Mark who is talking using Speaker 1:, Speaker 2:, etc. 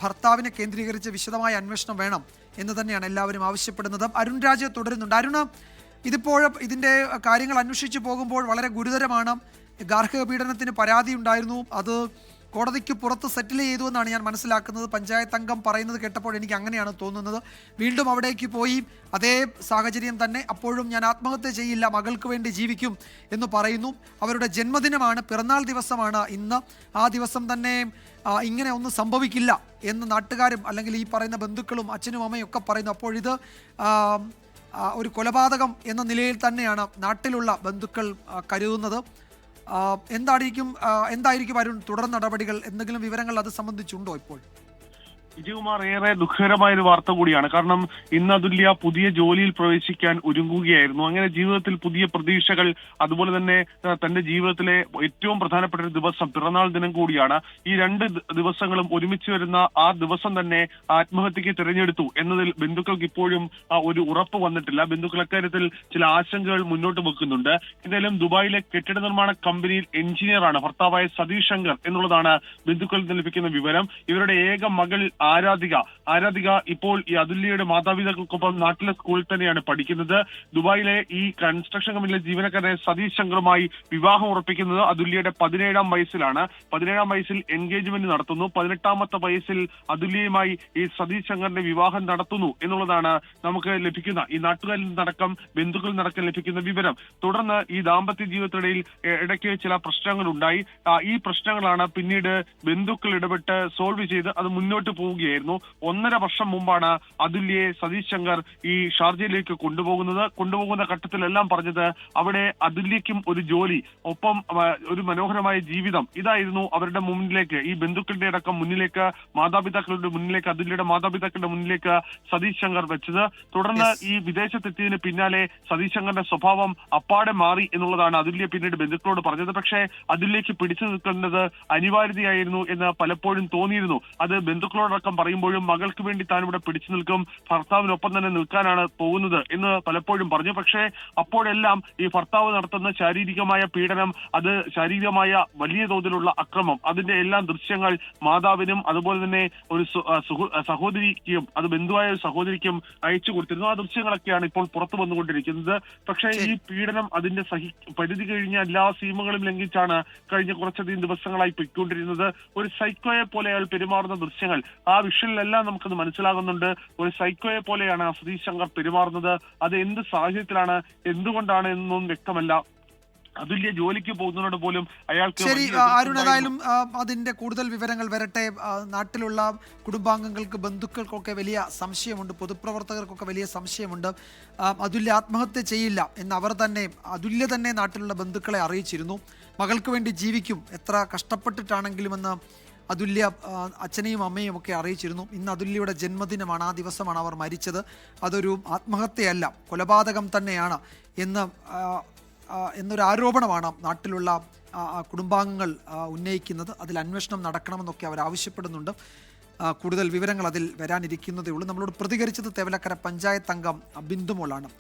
Speaker 1: ഭർത്താവിനെ കേന്ദ്രീകരിച്ച് വിശദമായ അന്വേഷണം വേണം എന്ന് തന്നെയാണ് എല്ലാവരും ആവശ്യപ്പെടുന്നത്. അരുൺ രാജ് തുടരുന്നുണ്ട്. അരുണ്, ഇതിപ്പോഴും ഇതിൻ്റെ കാര്യങ്ങൾ അന്വേഷിച്ചു പോകുമ്പോൾ വളരെ ഗുരുതരമാണ്. ഗാർഹിക പീഡനത്തിന് പരാതി ഉണ്ടായിരുന്നു, അത് കോടതിക്ക് പുറത്ത് സെറ്റിൽ ചെയ്തു എന്നാണ് ഞാൻ മനസ്സിലാക്കുന്നത്. പഞ്ചായത്ത് അംഗം പറയുന്നത് കേട്ടപ്പോൾ എനിക്ക് അങ്ങനെയാണ് തോന്നുന്നത്. വീണ്ടും അവിടേക്ക് പോയി അതേ സാഹചര്യം തന്നെ, അപ്പോഴും ഞാൻ ആത്മഹത്യ ചെയ്യില്ല, മകൾക്ക് വേണ്ടി ജീവിക്കും എന്ന് പറയുന്നു. അവരുടെ ജന്മദിനമാണ്, പിറന്നാൾ ദിവസമാണ് ഇന്ന്. ആ ദിവസം തന്നെ ഇങ്ങനെ ഒന്നും സംഭവിക്കില്ല എന്ന് നാട്ടുകാരും അല്ലെങ്കിൽ ഈ പറയുന്ന ബന്ധുക്കളും അച്ഛനും അമ്മയും ഒക്കെ പറയുന്നു. അപ്പോൾ ഇത് ഒരു കൊലപാതകം എന്ന നിലയിൽ തന്നെയാണ് നാട്ടിലുള്ള ബന്ധുക്കൾ കരുതുന്നത്. എന്തായിരിക്കും അരുൺ തുടർ നടപടികൾ? എന്തെങ്കിലും വിവരങ്ങൾ അത് സംബന്ധിച്ചുണ്ടോ ഇപ്പോൾ?
Speaker 2: വിജയകുമാർ, ഏറെ ദുഃഖകരമായ ഒരു വാർത്ത കൂടിയാണ്. കാരണം ഇന്ന് അതുല്യ പുതിയ ജോലിയിൽ പ്രവേശിക്കാൻ ഒരുങ്ങുകയായിരുന്നു. അങ്ങനെ ജീവിതത്തിൽ പുതിയ പ്രതീക്ഷകൾ, അതുപോലെ തന്നെ തന്റെ ജീവിതത്തിലെ ഏറ്റവും പ്രധാനപ്പെട്ട ഒരു ദിവസം, പിറന്നാൾ ദിനം കൂടിയാണ്. ഈ രണ്ട് ദിവസങ്ങളും ഒരുമിച്ച് വരുന്ന ആ ദിവസം തന്നെ ആത്മഹത്യക്ക് തിരഞ്ഞെടുത്തു എന്നതിൽ ബന്ധുക്കൾക്ക് ഇപ്പോഴും ഒരു ഉറപ്പ് വന്നിട്ടില്ല. ബന്ധുക്കൾ അക്കാര്യത്തിൽ ചില ആശങ്കകൾ മുന്നോട്ട് വെക്കുന്നുണ്ട്. എന്തായാലും ദുബായിലെ കെട്ടിട നിർമ്മാണ കമ്പനിയിൽ എഞ്ചിനീയറാണ് ഭർത്താവായ സതീഷ് ശങ്കർ എന്നുള്ളതാണ് ബന്ധുക്കളിൽ നിന്ന് ലഭിക്കുന്ന വിവരം. ഇവരുടെ ഏക മകൾ ആരാധിക ഇപ്പോൾ ഈ അതുല്യയുടെ മാതാപിതാക്കൾക്കൊപ്പം നാട്ടിലെ സ്കൂളിൽ തന്നെയാണ് പഠിക്കുന്നത്. ദുബായിലെ ഈ കൺസ്ട്രക്ഷൻ കമ്പനിയിലെ ജീവനക്കാരനെ സതീഷ് ശങ്കറുമായി വിവാഹം ഉറപ്പിക്കുന്നത് അതുല്യയുടെ 17ാം വയസ്സിലാണ്. 17ാം വയസ്സിൽ എൻഗേജ്മെന്റ് നടത്തുന്നു. 18ാമത്തെ വയസ്സിൽ അതുല്യയുമായി ഈ സതീഷ് ശങ്കറിന്റെ വിവാഹം നടത്തുന്നു എന്നുള്ളതാണ് നമുക്ക് ലഭിക്കുന്ന, ഈ നാട്ടുകാരിൽ നിന്നടക്കം ബന്ധുക്കളിൽ നിന്നടക്കം ലഭിക്കുന്ന വിവരം. തുടർന്ന് ഈ ദാമ്പത്യ ജീവിതത്തിനിടയിൽ ഇടയ്ക്ക് ചില പ്രശ്നങ്ങൾ ഉണ്ടായി. ഈ പ്രശ്നങ്ങളാണ് പിന്നീട് ബന്ധുക്കൾ ഇടപെട്ട് സോൾവ് ചെയ്ത് അത് മുന്നോട്ട് പോവുകയായിരുന്നു. 1.5 വർഷം മുമ്പാണ് അതുല്യയെ സതീഷ് ശങ്കർ ഈ ഷാർജയിലേക്ക് കൊണ്ടുപോകുന്ന ഘട്ടത്തിലെല്ലാം പറഞ്ഞത് അവിടെ അതുല്യയ്ക്കും ഒരു ജോലി, ഒപ്പം ഒരു മനോഹരമായ ജീവിതം, ഇതായിരുന്നു അവരുടെ മുന്നിലേക്ക്, ഈ ബന്ധുക്കളുടെ അടക്കം മുന്നിലേക്ക്, മാതാപിതാക്കളുടെ മുന്നിലേക്ക്, അതുല്യയുടെ മാതാപിതാക്കളുടെ മുന്നിലേക്ക് സതീഷ് ശങ്കർ വെച്ചത്. തുടർന്ന് ഈ വിദേശത്തെത്തിയതിന് പിന്നാലെ സതീഷ് ശങ്കറിന്റെ സ്വഭാവം അപ്പാടെ മാറി എന്നുള്ളതാണ് അതുല്യ പിന്നീട് ബന്ധുക്കളോട് പറഞ്ഞത്. പക്ഷേ അതുല്യയ്ക്ക് പിടിച്ചു നിൽക്കേണ്ടത് അനിവാര്യതയായിരുന്നു എന്ന് പലപ്പോഴും തോന്നിയിരുന്നു. അത് ബന്ധുക്കളോടക്കം പറയുമ്പോഴും മകൾക്ക് വേണ്ടി താൻ ഇവിടെ പിടിച്ചു നിൽക്കും, ഭർത്താവിനൊപ്പം തന്നെ നിൽക്കാനാണ് പോകുന്നത് എന്ന് പലപ്പോഴും പറഞ്ഞു. പക്ഷേ അപ്പോഴെല്ലാം ഈ ഭർത്താവ് നടത്തുന്ന ശാരീരികമായ പീഡനം, അത് ശാരീരികമായ വലിയ തോതിലുള്ള അക്രമം, അതിന്റെ എല്ലാം ദൃശ്യങ്ങൾ മാതാവിനും അതുപോലെ തന്നെ ഒരു സഹോദരിക്കും, അത് ബന്ധുവായ ഒരു സഹോദരിക്കും അയച്ചു കൊടുത്തിരുന്നു. ആ ദൃശ്യങ്ങളൊക്കെയാണ് ഇപ്പോൾ പുറത്തു വന്നുകൊണ്ടിരിക്കുന്നത്. പക്ഷേ ഈ പീഡനം അതിന്റെ പരിധി കഴിഞ്ഞ എല്ലാ സീമകളും ലംഘിച്ചാണ് കഴിഞ്ഞ കുറച്ചധികം ദിവസങ്ങളായി പൊയ്ക്കൊണ്ടിരുന്നത്. ഒരു സൈക്കോയെ പോലെ അയാൾ പെരുമാറുന്ന ദൃശ്യങ്ങൾ, ആ വിഷ്വലിലെല്ലാം നമുക്കത് മനസ്സിലാകുന്നുണ്ട്. ഒരു സൈക്കോയെ പോലെയാണ് സതീഷ് ശങ്കർ പെരുമാറുന്നത്. അത് എന്ത് സാഹചര്യത്തിലാണ്, എന്തുകൊണ്ടാണ് എന്നൊന്നും വ്യക്തമല്ല. അതുല്യ ജോലിക്ക് പോകുന്നതോട് പോലും അയാൾക്ക്.
Speaker 1: ശരി അരുൺ, ഏതായാലും അതിന്റെ കൂടുതൽ വിവരങ്ങൾ വരട്ടെ. നാട്ടിലുള്ള കുടുംബാംഗങ്ങൾക്ക്, ബന്ധുക്കൾക്കൊക്കെ വലിയ സംശയമുണ്ട്, പൊതുപ്രവർത്തകർക്കൊക്കെ വലിയ സംശയമുണ്ട്. അതുല്യ ആത്മഹത്യ ചെയ്യില്ല എന്ന് അതുല്യ തന്നെ നാട്ടിലുള്ള ബന്ധുക്കളെ അറിയിച്ചിരുന്നു. മകൾക്ക് വേണ്ടി ജീവിക്കും, എത്ര കഷ്ടപ്പെട്ടിട്ടാണെങ്കിലും എന്ന് അതുല്യ അച്ഛനെയും അമ്മയും ഒക്കെ അറിയിച്ചിരുന്നു. ഇന്ന് അതുല്യയുടെ ജന്മദിനമാണ്, ആ ദിവസമാണ് അവർ മരിച്ചത്. അതൊരു ആത്മഹത്യയല്ല, കൊലപാതകം തന്നെയാണ് എന്നൊരു ആരോപണമാണ് നാട്ടിലുള്ള കുടുംബാംഗങ്ങൾ ഉന്നയിക്കുന്നത്. അതിൽ അന്വേഷണം നടക്കണമെന്നൊക്കെ അവർ ആവശ്യപ്പെടുന്നുണ്ട്. കൂടുതൽ വിവരങ്ങൾ അതിൽ വരാനിരിക്കുന്നതേ ഉള്ളൂ. നമ്മളോട് പ്രതികരിച്ചത് തേവലക്കര പഞ്ചായത്ത് അംഗം ബിന്ദുമോളാണ്.